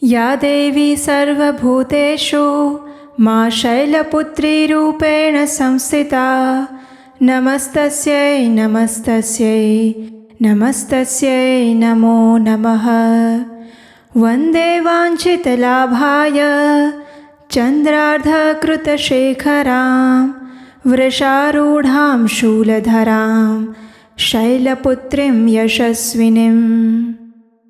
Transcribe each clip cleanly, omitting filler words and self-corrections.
या देवी सर्वभूतेषु मां शैलपुत्रीरूपेण संस्थिता नमस्तस्यै नमस्तस्यै नमस्तस्यै नमो नमः। वन्दे वाञ्छितलाभाय चन्द्रार्धकृतशेखरां वृषारूढां शूलधरां शैलपुत्रीं यशस्विनीम्।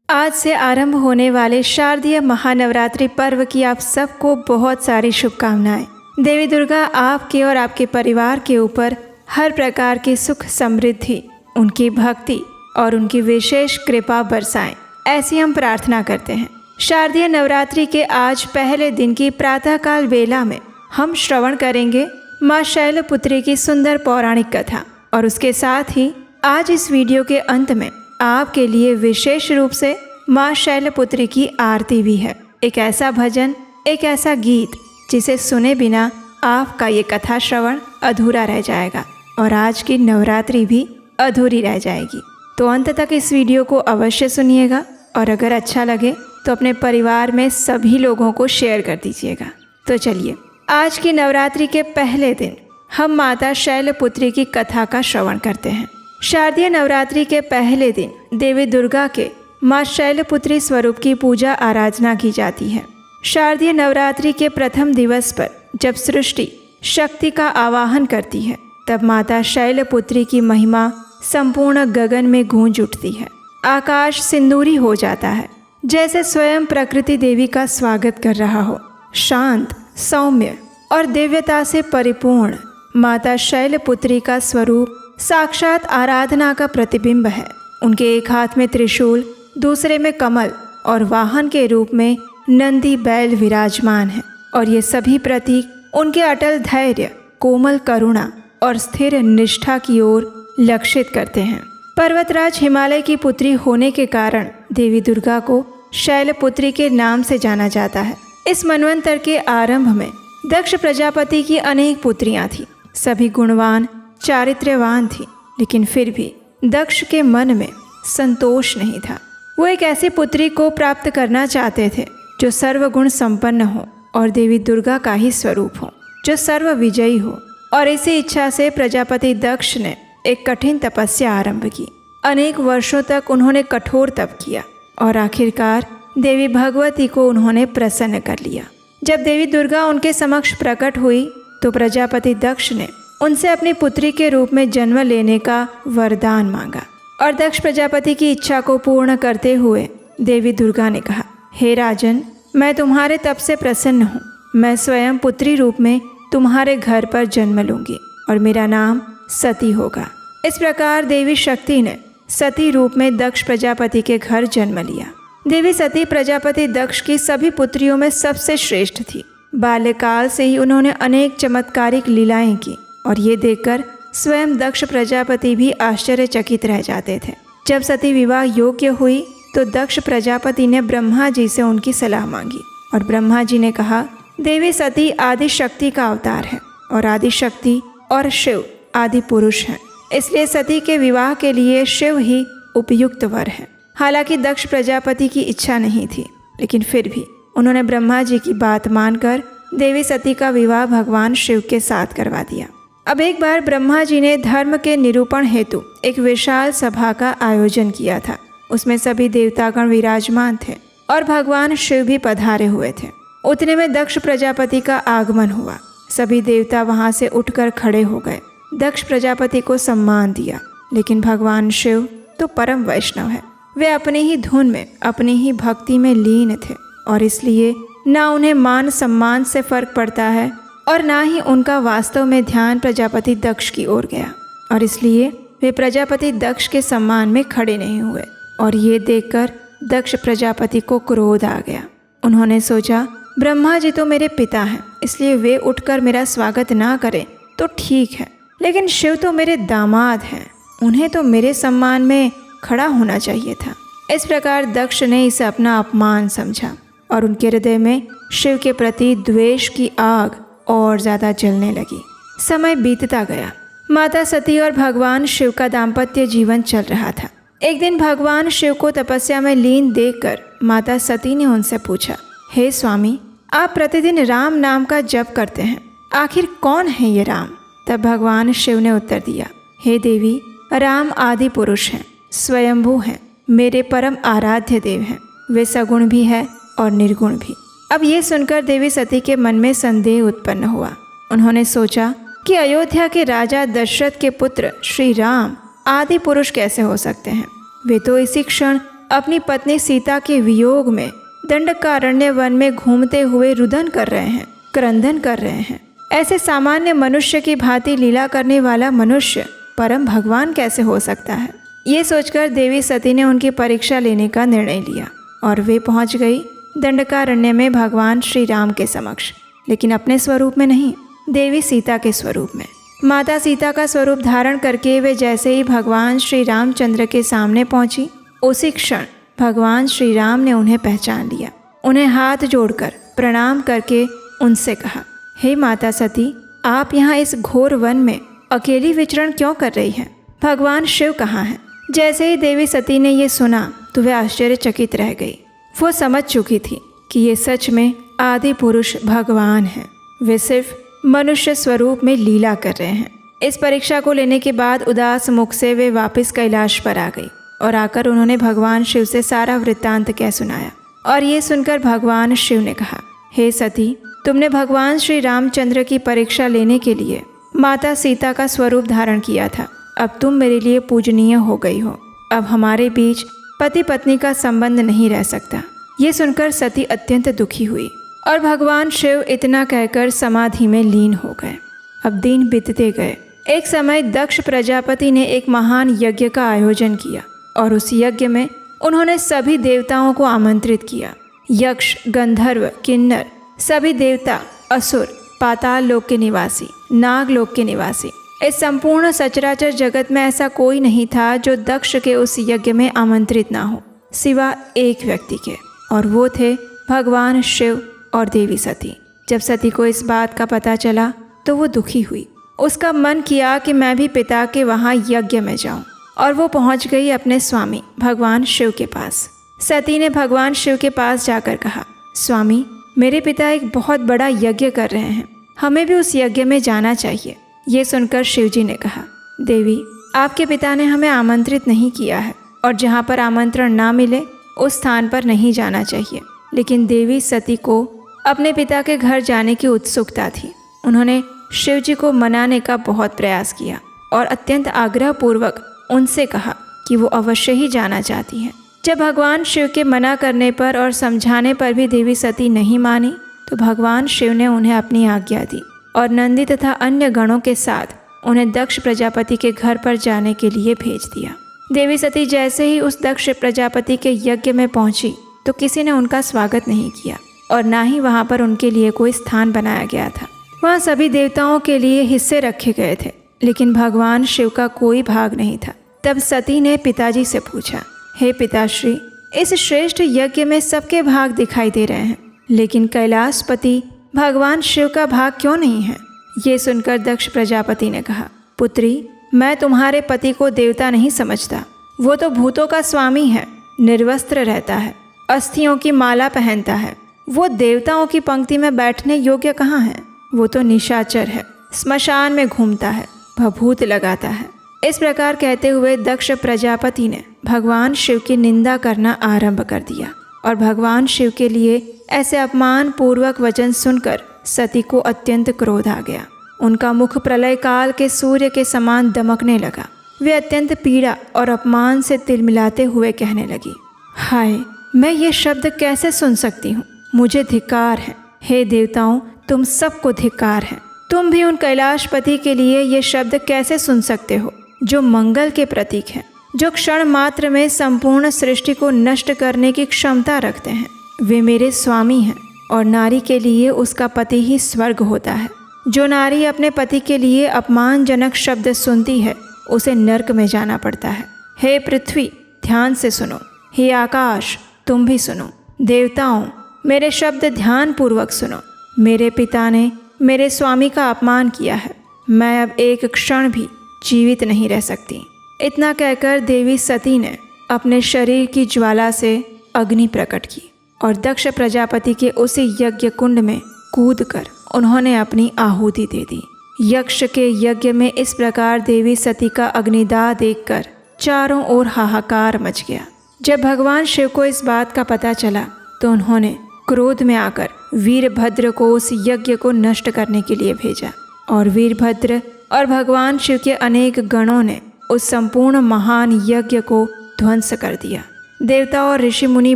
आज से आरंभ होने वाले शारदीय महानवरात्रि पर्व की आप सबको बहुत सारी शुभकामनाएं। देवी दुर्गा आपके और आपके परिवार के ऊपर हर प्रकार की सुख समृद्धि, उनकी भक्ति और उनकी विशेष कृपा बरसाएं, ऐसी हम प्रार्थना करते हैं। शारदीय नवरात्रि के आज पहले दिन की प्रातःकाल बेला में हम श्रवण करेंगे माँ शैलपुत्री की सुंदर पौराणिक कथा, और उसके साथ ही आज इस वीडियो के अंत में आपके लिए विशेष रूप से माँ शैलपुत्री की आरती भी है। एक ऐसा भजन, एक ऐसा गीत जिसे सुने बिना आपका ये कथा श्रवण अधूरा रह जाएगा और आज की नवरात्रि भी अधूरी रह जाएगी। तो अंत तक इस वीडियो को अवश्य सुनिएगा और अगर अच्छा लगे तो अपने परिवार में सभी लोगों को शेयर कर दीजिएगा। तो चलिए, आज की नवरात्रि के पहले दिन हम माता शैलपुत्री की कथा का श्रवण करते हैं। शारदीय नवरात्रि के पहले दिन देवी दुर्गा के माँ शैलपुत्री स्वरूप की पूजा आराधना की जाती है। शारदीय नवरात्रि के प्रथम दिवस पर जब सृष्टि शक्ति का आवाहन करती है, तब माता शैलपुत्री की महिमा संपूर्ण गगन में गूंज उठती है। आकाश सिंदूरी हो जाता है, जैसे स्वयं प्रकृति देवी का स्वागत कर रहा हो। शांत, सौम्य और दिव्यता से परिपूर्ण माता शैलपुत्री का स्वरूप साक्षात आराधना का प्रतिबिंब है। उनके एक हाथ में त्रिशूल, दूसरे में कमल और वाहन के रूप में नंदी बैल विराजमान है, और ये सभी प्रतीक उनके अटल धैर्य, कोमल करुणा और स्थिर निष्ठा की ओर लक्षित करते हैं। पर्वतराज हिमालय की पुत्री होने के कारण देवी दुर्गा को शैलपुत्री के नाम से जाना जाता है। इस मनवंतर के आरंभ में दक्ष प्रजापति की अनेक पुत्रियां थीं। सभी गुणवान, चारित्र्यवान थी, लेकिन फिर भी दक्ष के मन में संतोष नहीं था। वो एक ऐसी पुत्री को प्राप्त करना चाहते थे जो सर्वगुण संपन्न हो और देवी दुर्गा का ही स्वरूप हो, जो सर्व विजयी हो। और इसी इच्छा से प्रजापति दक्ष ने एक कठिन तपस्या आरंभ की। अनेक वर्षों तक उन्होंने कठोर तप किया और आखिरकार देवी भगवती को उन्होंने प्रसन्न कर लिया। जब देवी दुर्गा उनके समक्ष प्रकट हुई तो प्रजापति दक्ष ने उनसे अपनी पुत्री के रूप में जन्म लेने का वरदान मांगा, और दक्ष प्रजापति की इच्छा को पूर्ण करते हुए देवी दुर्गा ने कहा, हे राजन, मैं तुम्हारे तप से प्रसन्न हूँ। मैं स्वयं पुत्री रूप में तुम्हारे घर पर जन्म लूंगी और मेरा नाम सती होगा। इस प्रकार देवी शक्ति ने सती रूप में दक्ष प्रजापति के घर जन्म लिया। देवी सती प्रजापति दक्ष की सभी पुत्रियों में सबसे श्रेष्ठ थी। बाल्यकाल से ही उन्होंने अनेक चमत्कारिक लीलाएं की, और ये देखकर स्वयं दक्ष प्रजापति भी आश्चर्यचकित रह जाते थे। जब सती विवाह योग्य हुई तो दक्ष प्रजापति ने ब्रह्मा जी से उनकी सलाह मांगी, और ब्रह्मा जी ने कहा, देवी सती आदि शक्ति का अवतार है और आदि शक्ति और शिव आदि पुरुष हैं, इसलिए सती के विवाह के लिए शिव ही उपयुक्त वर है। हालांकि दक्ष प्रजापति की इच्छा नहीं थी, लेकिन फिर भी उन्होंने ब्रह्मा जी की बात मानकर देवी सती का विवाह भगवान शिव के साथ करवा दिया। अब एक बार ब्रह्मा जी ने धर्म के निरूपण हेतु एक विशाल सभा का आयोजन किया था। उसमें सभी देवतागण विराजमान थे और भगवान शिव भी पधारे हुए थे। उतने में दक्ष प्रजापति का आगमन हुआ। सभी देवता वहां से उठकर खड़े हो गए, दक्ष प्रजापति को सम्मान दिया। लेकिन भगवान शिव तो परम वैष्णव है। वे अपनी ही धुन में, अपनी ही भक्ति में लीन थे, और इसलिए ना उन्हें मान सम्मान से फर्क पड़ता है और ना ही उनका वास्तव में ध्यान प्रजापति दक्ष की ओर गया, और इसलिए वे प्रजापति दक्ष के सम्मान में खड़े नहीं हुए। और ये देखकर दक्ष प्रजापति को क्रोध आ गया। उन्होंने सोचा, ब्रह्मा जी तो मेरे पिता हैं, इसलिए वे उठकर मेरा स्वागत ना करें तो ठीक है, लेकिन शिव तो मेरे दामाद हैं, उन्हें तो मेरे सम्मान में खड़ा होना चाहिए था। इस प्रकार दक्ष ने इसे अपना अपमान समझा और उनके हृदय में शिव के प्रति द्वेष की आग और ज़्यादा जलने लगी। समय बीतता गया। माता सती और भगवान शिव का दाम्पत्य जीवन चल रहा था। एक दिन भगवान शिव को तपस्या में लीन देखकर माता सती ने उनसे पूछा, हे स्वामी, आप प्रतिदिन राम नाम का जप करते हैं, आखिर कौन है ये राम? तब भगवान शिव ने उत्तर दिया, हे देवी, राम आदि पुरुष हैं, स्वयंभू हैं, मेरे परम आराध्य देव हैं। वे सगुण भी है और निर्गुण भी। अब ये सुनकर देवी सती के मन में संदेह उत्पन्न हुआ। उन्होंने सोचा कि अयोध्या के राजा दशरथ के पुत्र श्री राम आदि पुरुष कैसे हो सकते हैं? वे तो इसी क्षण अपनी पत्नी सीता के वियोग में दंडकारण्य वन में घूमते हुए रुदन कर रहे हैं, क्रंदन कर रहे हैं। ऐसे सामान्य मनुष्य की भांति लीला करने वाला मनुष्य परम भगवान कैसे हो सकता है? ये सोचकर देवी सती ने उनकी परीक्षा लेने का निर्णय लिया और वे पहुंच गई दंडकारण्य में भगवान श्री राम के समक्ष, लेकिन अपने स्वरूप में नहीं, देवी सीता के स्वरूप में। माता सीता का स्वरूप धारण करके वे जैसे ही भगवान श्री रामचंद्र के सामने पहुंची, उसी क्षण भगवान श्री राम ने उन्हें पहचान लिया। उन्हें हाथ जोड़कर प्रणाम करके उनसे कहा, हे माता सती, आप यहाँ इस घोर वन में अकेली विचरण क्यों कर रही हैं? भगवान शिव कहाँ हैं? जैसे ही देवी सती ने ये सुना तो वे आश्चर्यचकित रह गई। वो समझ चुकी थी कि ये सच में आदि पुरुष भगवान हैं। वे सिर्फ मनुष्य स्वरूप में लीला कर रहे हैं। इस परीक्षा को लेने के बाद उदास मुख से वे वापस कैलाश पर आ गई और आकर उन्होंने भगवान शिव से सारा वृत्तांत कह सुनाया। और ये सुनकर भगवान शिव ने कहा, हे सती, तुमने भगवान श्री रामचंद्र की परीक्षा लेने के लिए माता सीता का स्वरूप धारण किया था। अब तुम मेरे लिए पूजनीय हो गई हो। अब हमारे बीच पति पत्नी का संबंध नहीं रह सकता। ये सुनकर सती अत्यंत दुखी हुई और भगवान शिव इतना कहकर समाधि में लीन हो गए। अब दिन बीतते गए। एक समय दक्ष प्रजापति ने एक महान यज्ञ का आयोजन किया और उस यज्ञ में उन्होंने सभी देवताओं को आमंत्रित किया। यक्ष, गंधर्व, किन्नर, सभी देवता, असुर, पाताल लोक के निवासी, नाग लोक के निवासी, इस संपूर्ण सचराचर जगत में ऐसा कोई नहीं था जो दक्ष के उस यज्ञ में आमंत्रित ना हो, सिवा एक व्यक्ति के, और वो थे भगवान शिव और देवी सती। जब सती को इस बात का पता चला तो वो दुखी हुई। उसका मन किया कि मैं भी पिता के वहाँ यज्ञ में जाऊँ, और वो पहुँच गई अपने स्वामी भगवान शिव के पास। सती ने भगवान शिव के पास जाकर कहा, स्वामी, मेरे पिता एक बहुत बड़ा यज्ञ कर रहे हैं, हमें भी उस यज्ञ में जाना चाहिए। ये सुनकर शिवजी ने कहा, देवी, आपके पिता ने हमें आमंत्रित नहीं किया है और जहाँ पर आमंत्रण ना मिले उस स्थान पर नहीं जाना चाहिए। लेकिन देवी सती को अपने पिता के घर जाने की उत्सुकता थी। उन्होंने शिवजी को मनाने का बहुत प्रयास किया और अत्यंत आग्रहपूर्वक उनसे कहा कि वो अवश्य ही जाना चाहती हैं। जब भगवान शिव के मना करने पर और समझाने पर भी देवी सती नहीं मानी तो भगवान शिव ने उन्हें अपनी आज्ञा दी और नंदी तथा अन्य गणों के साथ उन्हें दक्ष प्रजापति के घर पर जाने के लिए भेज दिया। देवी सती जैसे ही उस दक्ष प्रजापति के यज्ञ में पहुंची तो किसी ने उनका स्वागत नहीं किया और ना ही वहां पर उनके लिए कोई स्थान बनाया गया था। वहां सभी देवताओं के लिए हिस्से रखे गए थे, लेकिन भगवान शिव का कोई भाग नहीं था। तब सती ने पिताजी से पूछा, हे पिताश्री, इस श्रेष्ठ यज्ञ में सबके भाग दिखाई दे रहे हैं, लेकिन कैलाशपति भगवान शिव का भाग क्यों नहीं है? ये सुनकर दक्ष प्रजापति ने कहा, पुत्री, मैं तुम्हारे पति को देवता नहीं समझता। वो तो भूतों का स्वामी है, निर्वस्त्र रहता है, अस्थियों की माला पहनता है। वो देवताओं की पंक्ति में बैठने योग्य कहाँ है? वो तो निशाचर है, स्मशान में घूमता है, भभूत लगाता है। इस प्रकार कहते हुए दक्ष प्रजापति ने भगवान शिव की निंदा करना आरंभ कर दिया और भगवान शिव के लिए ऐसे अपमान पूर्वक वचन सुनकर सती को अत्यंत क्रोध आ गया। उनका मुख प्रलय काल के सूर्य के समान दमकने लगा। वे अत्यंत पीड़ा और अपमान से तिलमिलाते हुए कहने लगी, हाय, मैं ये शब्द कैसे सुन सकती हूँ? मुझे धिक्कार है। हे देवताओं, तुम सबको धिक्कार है। तुम भी उन कैलाशपति के लिए ये शब्द कैसे सुन सकते हो जो मंगल के प्रतीक हैं, जो क्षण मात्र में संपूर्ण सृष्टि को नष्ट करने की क्षमता रखते हैं। वे मेरे स्वामी हैं और नारी के लिए उसका पति ही स्वर्ग होता है। जो नारी अपने पति के लिए अपमानजनक शब्द सुनती है उसे नर्क में जाना पड़ता है। हे पृथ्वी, ध्यान से सुनो। हे आकाश, तुम भी सुनो। देवताओं, मेरे शब्द ध्यान पूर्वक सुनो। मेरे पिता ने मेरे स्वामी का अपमान किया है। मैं अब एक क्षण भी जीवित नहीं रह सकती। इतना कहकर देवी सती ने अपने शरीर की ज्वाला से अग्नि प्रकट की और दक्ष प्रजापति के उसी यज्ञ कुंड में कूदकर उन्होंने अपनी आहुति दे दी। यक्ष के यज्ञ में इस प्रकार देवी सती का अग्निदाह देखकर चारों ओर हाहाकार मच गया। जब भगवान शिव को इस बात का पता चला तो उन्होंने क्रोध में आकर वीरभद्र को उस यज्ञ को नष्ट करने के लिए भेजा और वीरभद्र और भगवान शिव के अनेक गणों ने उस संपूर्ण महान यज्ञ को ध्वंस कर दिया। देवता और ऋषि मुनि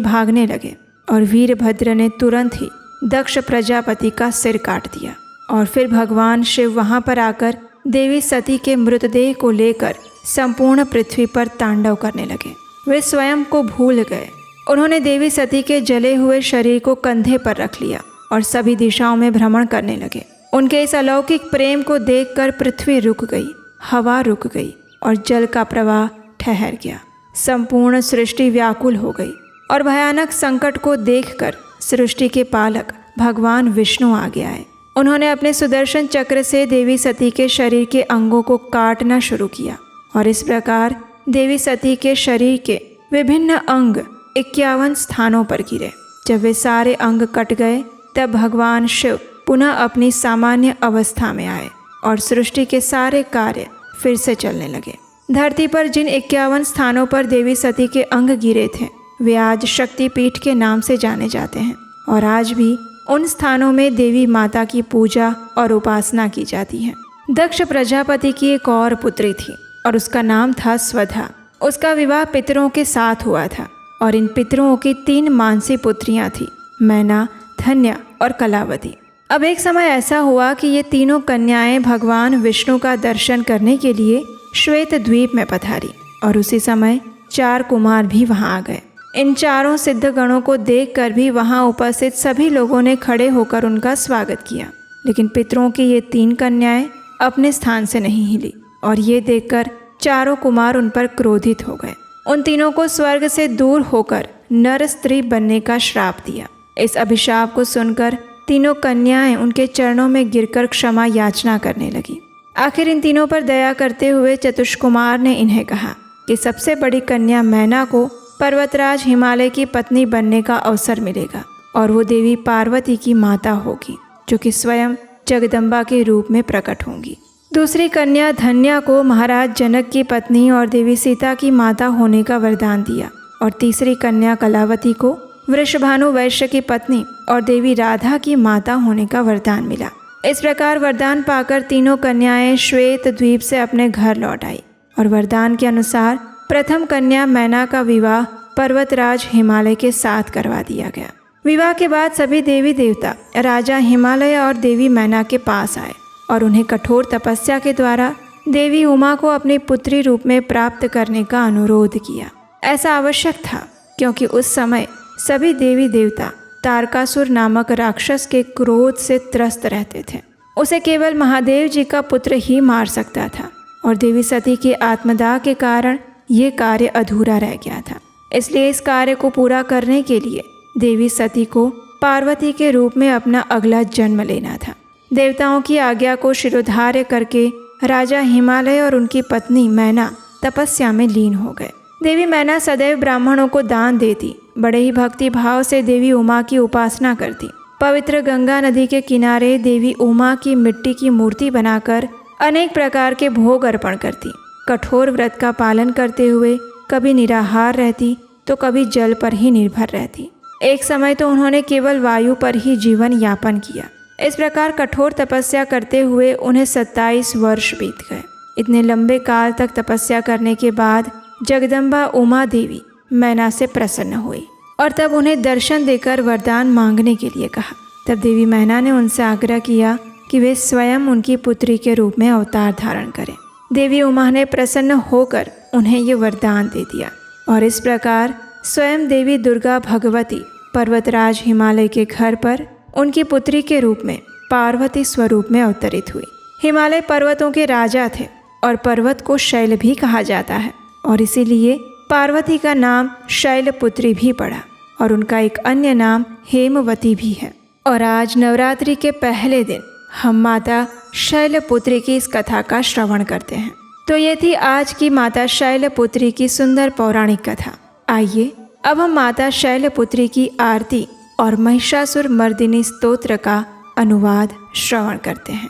भागने लगे और वीरभद्र ने तुरंत ही दक्ष प्रजापति का सिर काट दिया और फिर भगवान शिव वहां पर आकर देवी सती के मृतदेह को लेकर संपूर्ण पृथ्वी पर तांडव करने लगे। वे स्वयं को भूल गए। उन्होंने देवी सती के जले हुए शरीर को कंधे पर रख लिया और सभी दिशाओं में भ्रमण करने लगे। उनके इस अलौकिक प्रेम को देखकर पृथ्वी रुक गई, हवा रुक गई और जल का प्रवाह ठहर गया। संपूर्ण सृष्टि व्याकुल हो गई और भयानक संकट को देखकर सृष्टि के पालक भगवान विष्णु आगे आए। उन्होंने अपने सुदर्शन चक्र से देवी सती के शरीर के अंगों को काटना शुरू किया और इस प्रकार देवी सती के शरीर के विभिन्न अंग 51 स्थानों पर गिरे। जब वे सारे अंग कट गए तब भगवान शिव पुनः अपनी सामान्य अवस्था में आए और सृष्टि के सारे कार्य फिर से चलने लगे। धरती पर जिन 51 स्थानों पर देवी सती के अंग गिरे थे वे आज शक्तिपीठ के नाम से जाने जाते हैं और आज भी उन स्थानों में देवी माता की पूजा और उपासना की जाती है। दक्ष प्रजापति की एक और पुत्री थी और उसका नाम था स्वधा। उसका विवाह पितरों के साथ हुआ था और इन पितरों की 3 मानसी पुत्रियां थी, मैना, धन्या और कलावती। अब एक समय ऐसा हुआ कि ये तीनों कन्याएं भगवान विष्णु का दर्शन करने के लिए श्वेत द्वीप में पधारी और उसी समय 4 कुमार भी वहां आ गए। इन चारों सिद्ध गणों को देखकर भी वहां उपस्थित सभी लोगों ने खड़े होकर उनका स्वागत किया, लेकिन पितरों की ये 3 कन्याएं अपने स्थान से नहीं हिली और ये देखकर चारों कुमार उन पर क्रोधित हो गए। उन तीनों को स्वर्ग से दूर होकर नर स्त्री बनने का श्राप दिया। इस अभिशाप को सुनकर तीनों कन्याएं उनके चरणों में गिरकर क्षमा याचना करने लगी। आखिर इन तीनों पर दया करते हुए चतुष्कुमार ने इन्हें कहा कि सबसे बड़ी कन्या मैना को पर्वतराज हिमालय की पत्नी बनने का अवसर मिलेगा और वो देवी पार्वती की माता होगी जो कि स्वयं जगदम्बा के रूप में प्रकट होंगी। दूसरी कन्या धन्या को महाराज जनक की पत्नी और देवी सीता की माता होने का वरदान दिया और तीसरी कन्या कलावती को वृषभानु वैश्य की पत्नी और देवी राधा की माता होने का वरदान मिला। इस प्रकार वरदान पाकर तीनों कन्याएं श्वेत द्वीप से अपने घर लौट आई और वरदान के अनुसार प्रथम कन्या मैना का विवाह पर्वतराज हिमालय के साथ करवा दिया गया। विवाह के बाद सभी देवी देवता राजा हिमालय और देवी मैना के पास आए और उन्हें कठोर तपस्या के द्वारा देवी उमा को अपनी पुत्री रूप में प्राप्त करने का अनुरोध किया। ऐसा आवश्यक था क्योंकि उस समय सभी देवी देवता तारकासुर नामक राक्षस के क्रोध से त्रस्त रहते थे। उसे केवल महादेव जी का पुत्र ही मार सकता था और देवी सती के आत्मदाह के कारण ये कार्य अधूरा रह गया था। इसलिए इस कार्य को पूरा करने के लिए देवी सती को पार्वती के रूप में अपना अगला जन्म लेना था। देवताओं की आज्ञा को शिरोधार्य करके राजा हिमालय और उनकी पत्नी मैना तपस्या में लीन हो गए। देवी मैना सदैव ब्राह्मणों को दान देती, बड़े ही भक्ति भाव से देवी उमा की उपासना करती। पवित्र गंगा नदी के किनारे देवी उमा की मिट्टी की मूर्ति बनाकर अनेक प्रकार के भोग अर्पण करती। कठोर व्रत का पालन करते हुए कभी निराहार रहती तो कभी जल पर ही निर्भर रहती। एक समय तो उन्होंने केवल वायु पर ही जीवन यापन किया। इस प्रकार कठोर तपस्या करते हुए उन्हें 27 वर्ष बीत गए। इतने लंबे काल तक तपस्या करने के बाद जगदम्बा उमा देवी मैना से प्रसन्न हुई और तब उन्हें दर्शन देकर वरदान मांगने के लिए कहा। तब देवी मैना ने उनसे आग्रह किया कि वे स्वयं उनकी पुत्री के रूप में अवतार धारण करें। देवी उमा ने प्रसन्न होकर उन्हें ये वरदान दे दिया और इस प्रकार स्वयं देवी दुर्गा भगवती पर्वतराज हिमालय के घर पर उनकी पुत्री के रूप में पार्वती स्वरूप में अवतरित हुई। हिमालय पर्वतों के राजा थे और पर्वत को शैल भी कहा जाता है और इसीलिए पार्वती का नाम शैलपुत्री भी पड़ा और उनका एक अन्य नाम हेमवती भी है। और आज नवरात्रि के पहले दिन हम माता शैलपुत्री की इस कथा का श्रवण करते हैं। तो ये थी आज की माता शैलपुत्री की सुंदर पौराणिक कथा। आइए अब हम माता शैलपुत्री की आरती और महिषासुर मर्दिनी स्तोत्र का अनुवाद श्रवण करते हैं।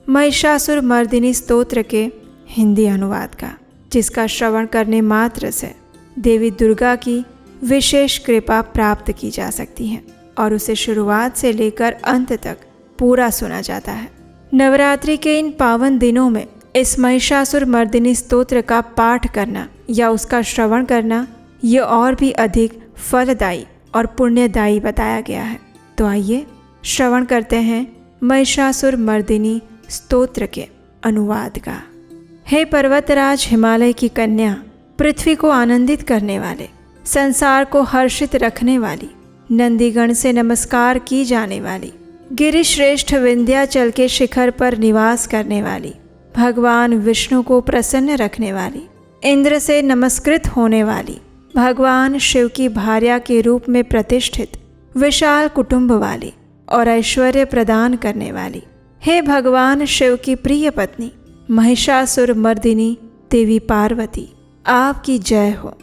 महिषासुर मर्दिनी स्तोत्र के हिंदी अनुवाद का, जिसका श्रवण करने मात्र से देवी दुर्गा की विशेष कृपा प्राप्त की जा सकती है और उसे शुरुआत से लेकर अंत तक पूरा सुना जाता है। नवरात्रि के इन पावन दिनों में इस महिषासुर मर्दिनी स्तोत्र का पाठ करना या उसका श्रवण करना ये और भी अधिक फलदायी और पुण्यदायी बताया गया है। तो आइए श्रवण करते हैं महिषासुर मर्दिनी स्तोत्र के अनुवाद का। हे पर्वतराज हिमालय की कन्या, पृथ्वी को आनंदित करने वाले, संसार को हर्षित रखने वाली, नंदीगण से नमस्कार की जाने वाली, गिरिश्रेष्ठ विंध्याचल के शिखर पर निवास करने वाली, भगवान विष्णु को प्रसन्न रखने वाली, इंद्र से नमस्कृत होने वाली, भगवान शिव की भार्या के रूप में प्रतिष्ठित, विशाल कुटुंब वाली और ऐश्वर्य प्रदान करने वाली, हे भगवान शिव की प्रिय पत्नी महिषासुर मर्दिनी देवी पार्वती, आपकी जय हो,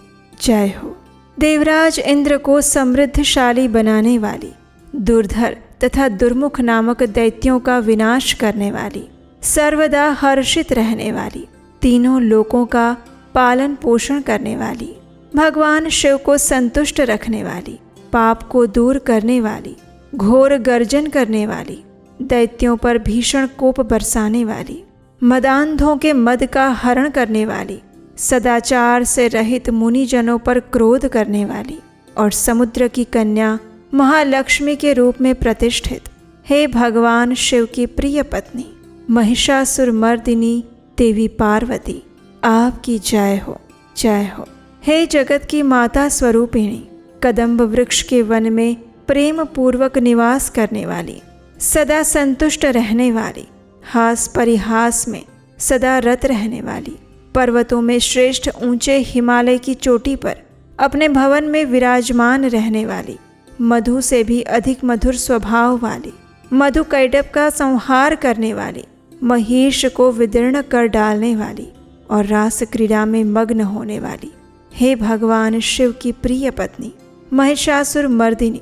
जय हो। देवराज इंद्र को समृद्धशाली बनाने वाली, दुर्धर तथा दुर्मुख नामक दैत्यों का विनाश करने वाली, सर्वदा हर्षित रहने वाली, तीनों लोकों का पालन पोषण करने वाली, भगवान शिव को संतुष्ट रखने वाली, पाप को दूर करने वाली, घोर गर्जन करने वाली, दैत्यों पर भीषण कोप बरसाने वाली, मदांधों के मद का हरण करने वाली, सदाचार से रहित मुनिजनों पर क्रोध करने वाली और समुद्र की कन्या महालक्ष्मी के रूप में प्रतिष्ठित, हे भगवान शिव की प्रिय पत्नी महिषासुर मर्दिनी देवी पार्वती, आपकी जय हो, जय हो। हे जगत की माता स्वरूपिणी, कदम्ब वृक्ष के वन में प्रेम पूर्वक निवास करने वाली, सदा संतुष्ट रहने वाली, हास परिहास में सदा रत रहने वाली, पर्वतों में श्रेष्ठ ऊंचे हिमालय की चोटी पर अपने भवन में विराजमान रहने वाली, मधु से भी अधिक मधुर स्वभाव वाली, मधु कैटभ का संहार करने वाली, महिष को विदीर्ण कर डालने वाली और रास क्रीड़ा में मग्न होने वाली, हे भगवान शिव की प्रिय पत्नी महिषासुर मर्दिनी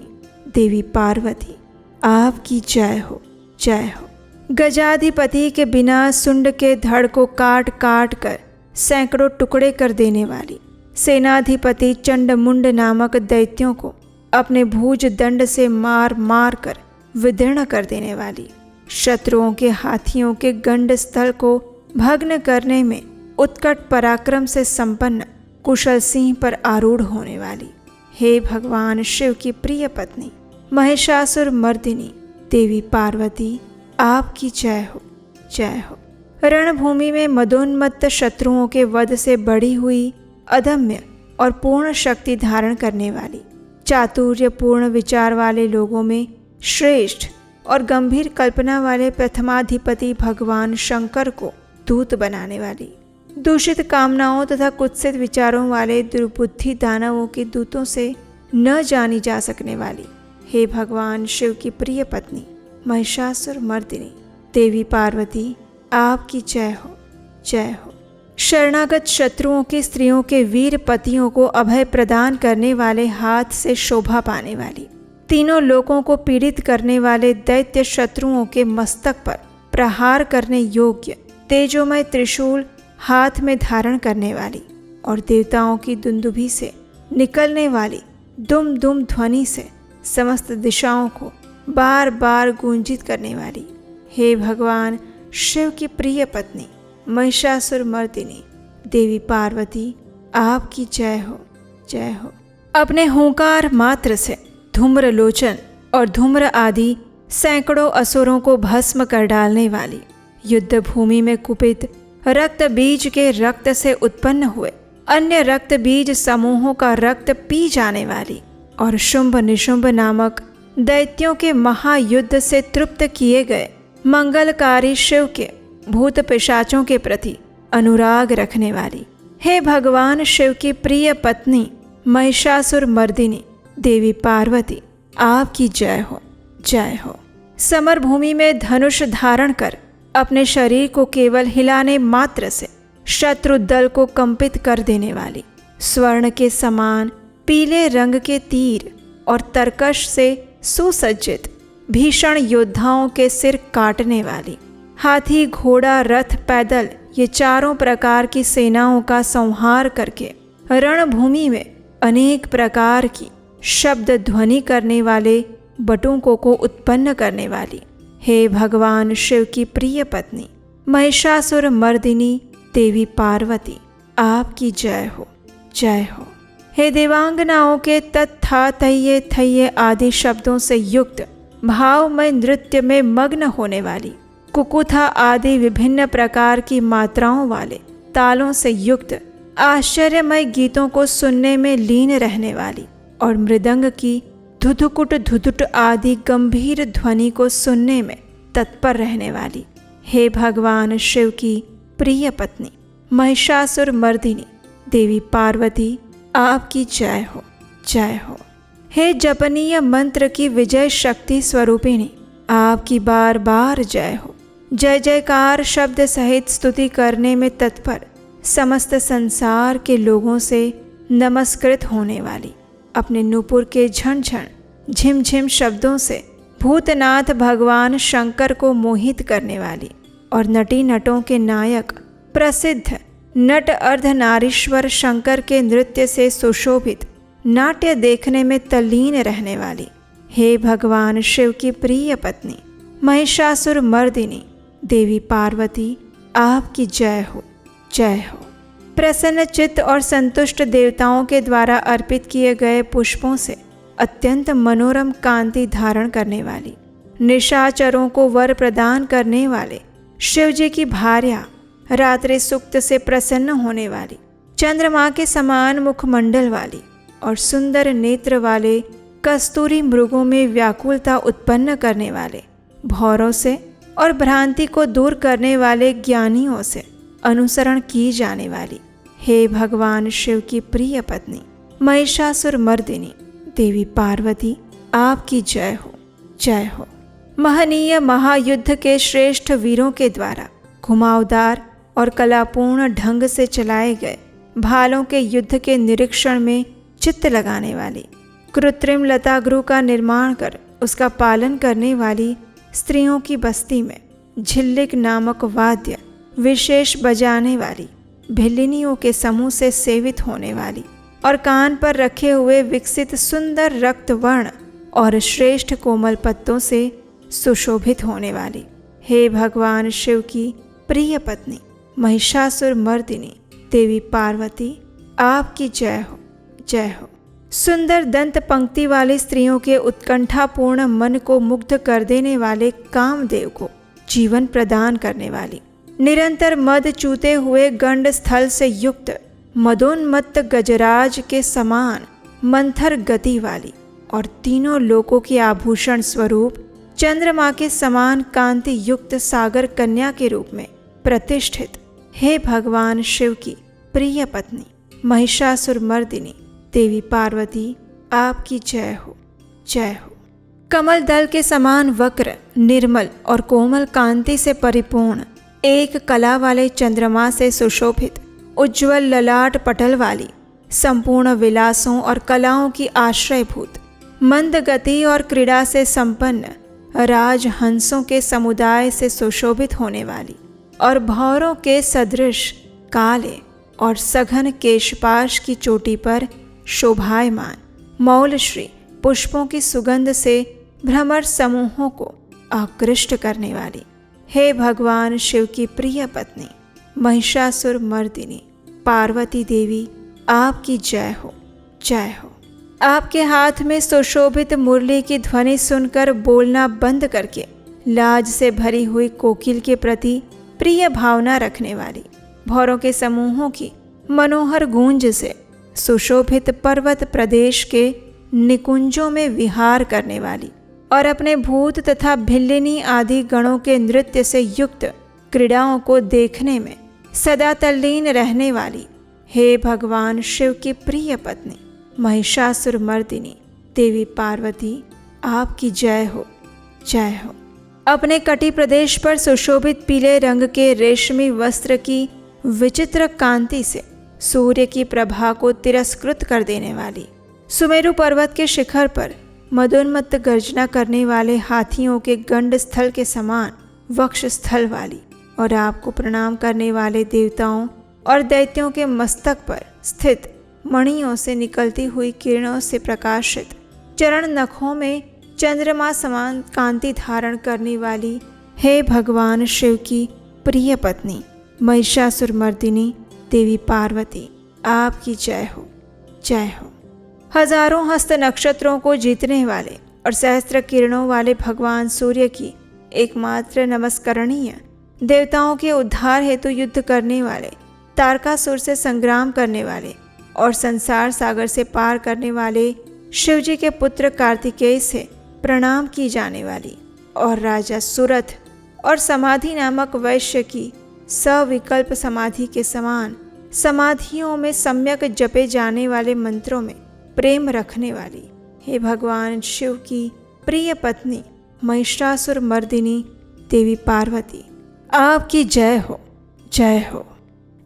देवी पार्वती, आपकी जय हो, जय हो। गजाधिपति के बिना सुंड के धड़ को काट काट कर सैकड़ों टुकड़े कर देने वाली, सेनाधिपति चंडमुंड नामक दैत्यों को अपने भुज दंड से मार मार कर विदीर्ण कर देने वाली, शत्रुओं के हाथियों के गंड स्थल को भग्न करने में उत्कट पराक्रम से संपन्न कुशल सिंह पर आरूढ़ होने वाली, हे भगवान शिव की प्रिय पत्नी महिषासुर मर्दिनी देवी पार्वती, आपकी जय हो, जय हो। रणभूमि में मदोन्मत्त शत्रुओं के वध से बढ़ी हुई अदम्य और पूर्ण शक्ति धारण करने वाली, चातुर्यपूर्ण विचार वाले लोगों में श्रेष्ठ और गंभीर कल्पना वाले प्रथमाधिपति भगवान शंकर को दूत बनाने वाली, दूषित कामनाओं तथा कुत्सित विचारों वाले दुर्बुद्धि दानवों के दूतों से न जानी जा सकने वाली, हे भगवान शिव की प्रिय पत्नी महिषासुर मर्दिनी देवी पार्वती, आपकी जय हो, जय हो। शरणागत शत्रुओं की स्त्रियों के वीर पतियों को अभय प्रदान करने वाले, हाथ से शोभा पाने वाली, तीनों लोगों को पीड़ित करने वाले दैत्य शत्रुओं के मस्तक पर प्रहार करने योग्य तेजोमय त्रिशूल हाथ में धारण करने वाली और देवताओं की दुंदुभी से निकलने वाली दुम दुम ध्वनि से समस्त दिशाओं को बार बार गूंजित करने वाली, हे भगवान शिव की प्रिय पत्नी महिषासुर मर्दिनी देवी पार्वती, आपकी जय हो, जय हो। अपने हुंकार मात्र से धूम्र लोचन और धूम्र आदि सैकड़ों असुरों को भस्म कर डालने वाली, युद्ध भूमि में कुपित रक्त बीज के रक्त से उत्पन्न हुए अन्य रक्त बीज समूहों का रक्त पी जाने वाली और शुंभ निशुंभ नामक दैत्यों के महायुद्ध से तृप्त किए गए मंगलकारी शिव के भूत पिशाचों के प्रति अनुराग रखने वाली, हे भगवान शिव की प्रिय पत्नी महिषासुर मर्दिनी देवी पार्वती, आपकी जय हो, जय हो। समर भूमि में धनुष धारण कर अपने शरीर को केवल हिलाने मात्र से शत्रु दल को कंपित कर देने वाली, स्वर्ण के समान पीले रंग के तीर और तरकश से सुसज्जित भीषण योद्धाओं के सिर काटने वाली, हाथी, घोड़ा, रथ, पैदल, ये चारों प्रकार की सेनाओं का संहार करके रणभूमि में अनेक प्रकार की शब्द ध्वनि करने वाले बटुकों को उत्पन्न करने वाली, हे भगवान शिव की प्रिय पत्नी महिषासुर मर्दिनी देवी पार्वती, आपकी जय हो, जय हो। हे देवांगनाओं के तत्था तह्ये थह्ये आदि शब्दों से युक्त भावमय नृत्य में मग्न होने वाली, कुकुथा आदि विभिन्न प्रकार की मात्राओं वाले तालों से युक्त आश्चर्यमय गीतों को सुनने में लीन रहने वाली और मृदंग की धुधुकुट धुधुट आदि गंभीर ध्वनि को सुनने में तत्पर रहने वाली, हे भगवान शिव की प्रिय पत्नी महिषासुर मर्दिनी देवी पार्वती, आपकी जय हो, जय हो। हे जपनीय मंत्र की विजय शक्ति स्वरूपिणी, आपकी बार बार जय हो। जय जयकार शब्द सहित स्तुति करने में तत्पर समस्त संसार के लोगों से नमस्कृत होने वाली, अपने नूपुर के झनझन झिमझिम शब्दों से भूतनाथ भगवान शंकर को मोहित करने वाली और नटी नटों के नायक प्रसिद्ध नट अर्धनारीश्वर शंकर के नृत्य से सुशोभित नाट्य देखने में तल्लीन रहने वाली, हे भगवान शिव की प्रिय पत्नी महिषासुर मर्दिनी देवी पार्वती, आपकी जय हो, जय हो। प्रसन्न चित्त और संतुष्ट देवताओं के द्वारा अर्पित किए गए पुष्पों से अत्यंत मनोरम कांति धारण करने वाली, निशाचरों को वर प्रदान करने वाले शिव जी की भार्या, रात्रि सुक्त से प्रसन्न होने वाली, चंद्रमा के समान मुखमंडल वाली और सुंदर नेत्र वाले कस्तूरी मृगों में व्याकुलता उत्पन्न करने वाले, भौरों से और भ्रांति को दूर करने वाले ज्ञानियों से अनुसरण की जाने वाली, हे भगवान शिव की प्रिय पत्नी महिषासुर मर्दिनी देवी पार्वती, आपकी जय हो, जय हो। महनीय महायुद्ध के श्रेष्ठ वीरों के द्वारा घुमावदार और कलापूर्ण ढंग से चलाए गए भालों के युद्ध के निरीक्षण में चित्त लगाने वाली, कृत्रिम लतागृह का निर्माण कर उसका पालन करने वाली स्त्रियों की बस्ती में झिल्लिक नामक वाद्य विशेष बजाने वाली, भिल्लिनियों के समूह से सेवित होने वाली और कान पर रखे हुए विकसित सुंदर रक्त वर्ण और श्रेष्ठ कोमल पत्तों से सुशोभित होने वाली, हे भगवान शिव की प्रिय पत्नी महिषासुर मर्दिनी देवी पार्वती, आपकी जय हो, जय हो। सुंदर दंत पंक्ति वाली स्त्रियों के उत्कंठापूर्ण मन को मुग्ध कर देने वाले कामदेव को जीवन प्रदान करने वाली, निरंतर मद चूते हुए गंड स्थल से युक्त मदोन्मत्त गजराज के समान मंथर गति वाली और तीनों लोकों के आभूषण स्वरूप चंद्रमा के समान कांति युक्त सागर कन्या के रूप में प्रतिष्ठित, हे भगवान शिव की प्रिय पत्नी महिषासुर मर्दिनी देवी पार्वती, आपकी जय हो, जय हो। कमल दल के समान वक्र, निर्मल और कोमल कांति से परिपूर्ण एक कला वाले चंद्रमा से सुशोभित उज्ज्वल ललाट पटल वाली, संपूर्ण विलासों और कलाओं की आश्रयभूत, मंद गति और क्रीड़ा से संपन्न राजहंसों के समुदाय से सुशोभित होने वाली और भौरों के सदृश काले और सघन केशपाश की चोटी पर शोभायमान मौलश्री पुष्पों की सुगंध से भ्रमर समूहों को आकृष्ट करने वाली, हे भगवान शिव की प्रिय पत्नी महिषासुर मर्दिनी पार्वती देवी, आपकी जय हो, जय हो। आपके हाथ में सुशोभित मुरली की ध्वनि सुनकर बोलना बंद करके लाज से भरी हुई कोकिल के प्रति प्रिय भावना रखने वाली, भौरों के समूहों की मनोहर गूंज से सुशोभित पर्वत प्रदेश के निकुंजों में विहार करने वाली और अपने भूत तथा भिल्लिनी आदि गणों के नृत्य से युक्त क्रीड़ाओं को देखने में सदा तल्लीन रहने वाली, हे भगवान शिव की प्रिय पत्नी महिषासुर मर्दिनी देवी पार्वती, आपकी जय हो, जय हो। अपने कटी प्रदेश पर सुशोभित पीले रंग के रेशमी वस्त्र की विचित्र कांति से सूर्य की प्रभा को तिरस्कृत कर देने वाली, सुमेरु पर्वत के शिखर पर मदोन्मत्त गर्जना करने वाले हाथियों के गंड स्थल के समान वक्ष स्थल वाली, और आपको प्रणाम करने वाले देवताओं और दैत्यों के मस्तक पर स्थित मणियों से निकलती हुई किरणों से प्रकाशित चरण नखों में चंद्रमा समान कांति धारण करने वाली, हे भगवान शिव की प्रिय पत्नी महिषासुरमर्दिनी देवी पार्वती, आपकी जय हो, जय हो। हजारों हस्त नक्षत्रों को जीतने वाले और सहस्त्र किरणों वाले भगवान सूर्य की एकमात्र नमस्करणीय, देवताओं के उद्धार हेतु युद्ध करने वाले, तारकासुर से संग्राम करने वाले और संसार सागर से पार करने वाले शिवजी के पुत्र कार्तिकेय से प्रणाम की जाने वाली, और राजा सुरथ और समाधि नामक वैश्य की सविकल्प समाधि के समान समाधियों में सम्यक जपे जाने वाले मंत्रों में प्रेम रखने वाली, हे भगवान शिव की प्रिय पत्नी महिषासुर मर्दिनी देवी पार्वती, आपकी जय हो, जय हो।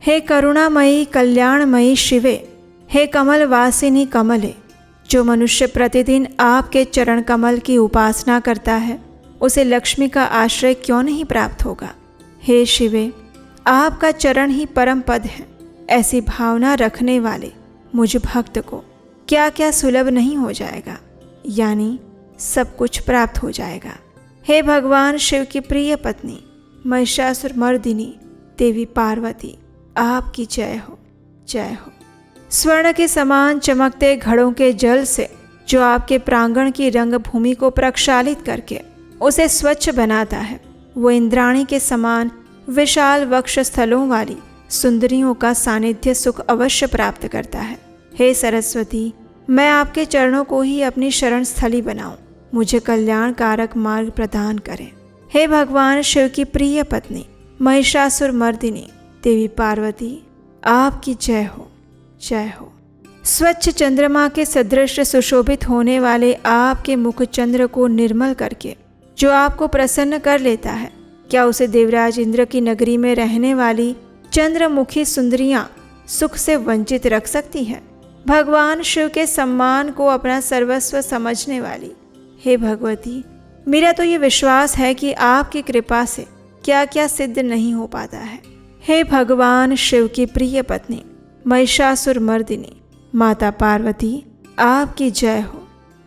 हे करुणामयी कल्याणमयी शिवे, हे कमल वासिनी कमले, जो मनुष्य प्रतिदिन आपके चरण कमल की उपासना करता है उसे लक्ष्मी का आश्रय क्यों नहीं प्राप्त होगा। हे शिवे, आपका चरण ही परम पद है। ऐसी भावना रखने वाले मुझ भक्त को क्या क्या सुलभ नहीं हो जाएगा, यानी सब कुछ प्राप्त हो जाएगा। हे भगवान शिव की प्रिय पत्नी महिषासुर मर्दिनी देवी पार्वती, आपकी जय हो, जय हो। स्वर्ण के समान चमकते घड़ों के जल से जो आपके प्रांगण की रंग भूमि को प्रक्षालित करके उसे स्वच्छ बनाता है, वो इंद्राणी के समान विशाल वक्ष स्थलों वाली सुंदरियों का सानिध्य सुख अवश्य प्राप्त करता है। हे सरस्वती, मैं आपके चरणों को ही अपनी शरण स्थली बनाऊं, मुझे कल्याण कारक मार्ग प्रदान करें। हे भगवान शिव की प्रिय पत्नी महिषासुर मर्दिनी देवी पार्वती, आपकी जय हो, जय हो। स्वच्छ चंद्रमा के सदृश सुशोभित होने वाले आपके मुख चंद्र को निर्मल करके जो आपको प्रसन्न कर लेता है, क्या उसे देवराज इंद्र की नगरी में रहने वाली चंद्रमुखी सुंदरियां सुख से वंचित रख सकती हैं। भगवान शिव के सम्मान को अपना सर्वस्व समझने वाली, हे भगवती, मेरा तो ये विश्वास है कि आपकी कृपा से क्या क्या सिद्ध नहीं हो पाता है। हे भगवान शिव की प्रिय पत्नी महिषासुर मर्दिनी माता पार्वती, आपकी जय हो,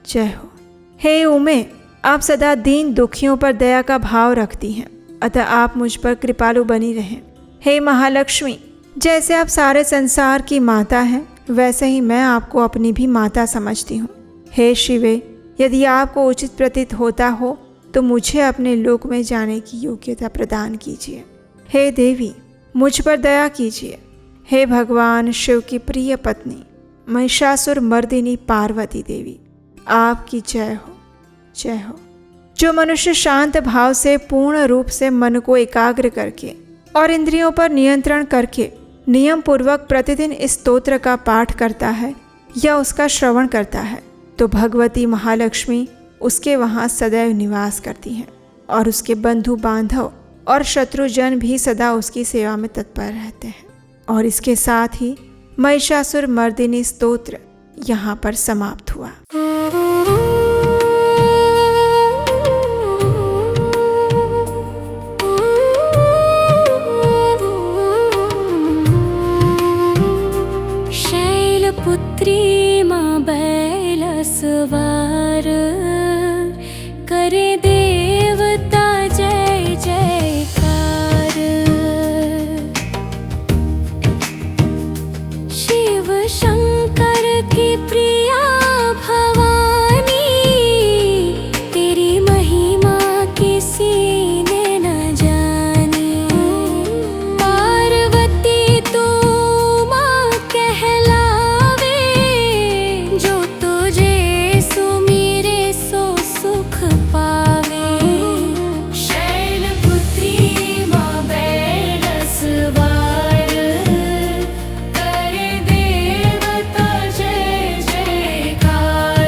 जय हो। हे उमे, आप सदा दीन दुखियों पर दया का भाव रखती हैं, अतः आप मुझ पर कृपालु बनी रहें। हे महालक्ष्मी, जैसे आप सारे संसार की माता हैं, वैसे ही मैं आपको अपनी भी माता समझती हूँ। हे शिवे, यदि आपको उचित प्रतीत होता हो तो मुझे अपने लोक में जाने की योग्यता प्रदान कीजिए। हे देवी, मुझ पर दया कीजिए। हे भगवान शिव की प्रिय पत्नी महिषासुर मर्दिनी पार्वती देवी, आपकी जय हो, जय हो। जो मनुष्य शांत भाव से पूर्ण रूप से मन को एकाग्र करके और इंद्रियों पर नियंत्रण करके नियम पूर्वक प्रतिदिन इस स्तोत्र का पाठ करता है या उसका श्रवण करता है, तो भगवती महालक्ष्मी उसके वहाँ सदैव निवास करती हैं और उसके बंधु बांधव और शत्रुजन भी सदा उसकी सेवा में तत्पर रहते हैं। और इसके साथ ही महिषासुर मर्दिनी स्तोत्र यहाँ पर समाप्त हुआ। शैलपुत्री माँ बैलसवार, करे देवता जय जयकार। शिव शंकर की प्रिया भवानी, तेरी महिमा किसी ने न जानी। पार्वती तू माँ कहलावे, जो तुझे सुमिरे सो सुख पावे। शैलपुत्री माँ बैलसवार, करे देवता जय जयकार।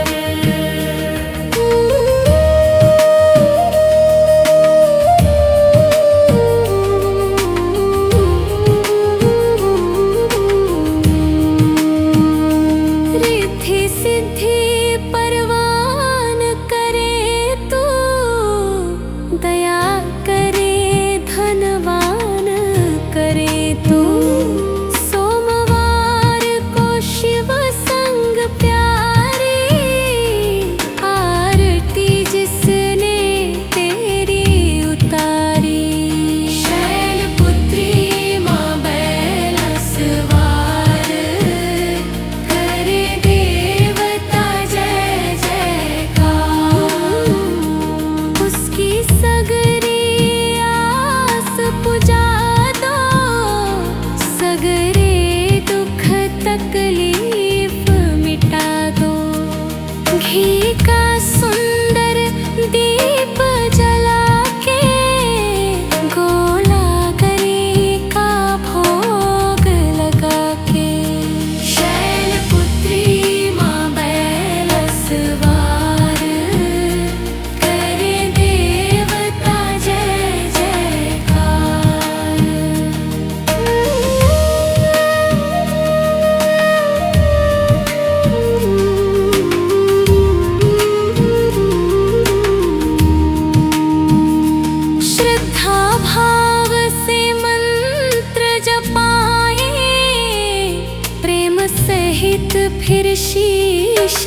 फिर शीश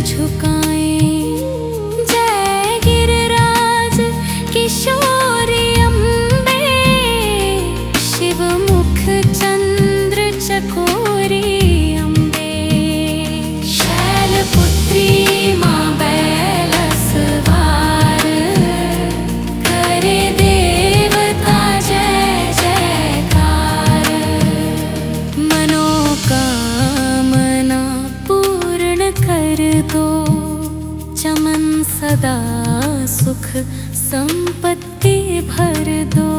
झुकाएं। जय गिरिराज किशोरी अम्बे, शिव मुख चंद्र चकोरी अम्बे। शैलपुत्री माँ बैल सवार, करे देवता जय जयकार। मनोकामना पूर्ण कर दो, चमन सदा सुख संपत्ति भर दो।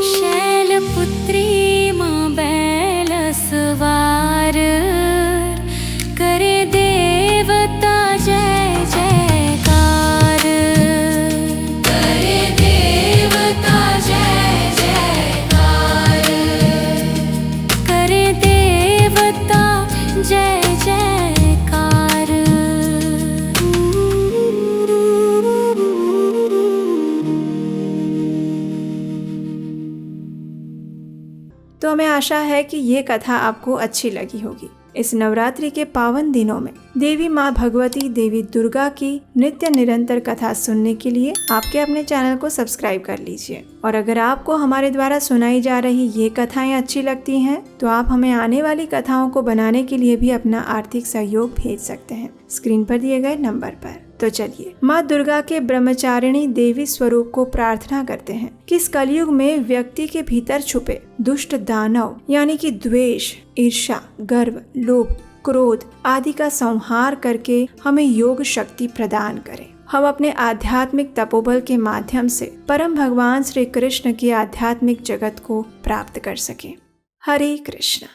शैलपुत्री माँ बैल सवार, करे देवता जय जयकार। करे देवता जय जयकार। करे देवता जय जयकार। तो हमें आशा है कि ये कथा आपको अच्छी लगी होगी। इस नवरात्रि के पावन दिनों में देवी माँ भगवती, देवी दुर्गा की नित्य निरंतर कथा सुनने के लिए आपके अपने चैनल को सब्सक्राइब कर लीजिए। और अगर आपको हमारे द्वारा सुनाई जा रही ये कथाएं अच्छी लगती हैं तो आप हमें आने वाली कथाओं को बनाने के लिए भी अपना आर्थिक सहयोग भेज सकते हैं स्क्रीन पर दिए गए नंबर पर। तो चलिए माँ दुर्गा के ब्रह्मचारिणी देवी स्वरूप को प्रार्थना करते हैं कि इस कलयुग में व्यक्ति के भीतर छुपे दुष्ट दानव यानी कि द्वेष, ईर्ष्या, गर्व, लोभ, क्रोध आदि का संहार करके हमें योग शक्ति प्रदान करें। हम अपने आध्यात्मिक तपोबल के माध्यम से परम भगवान श्री कृष्ण के आध्यात्मिक जगत को प्राप्त कर सकें। हरे कृष्ण।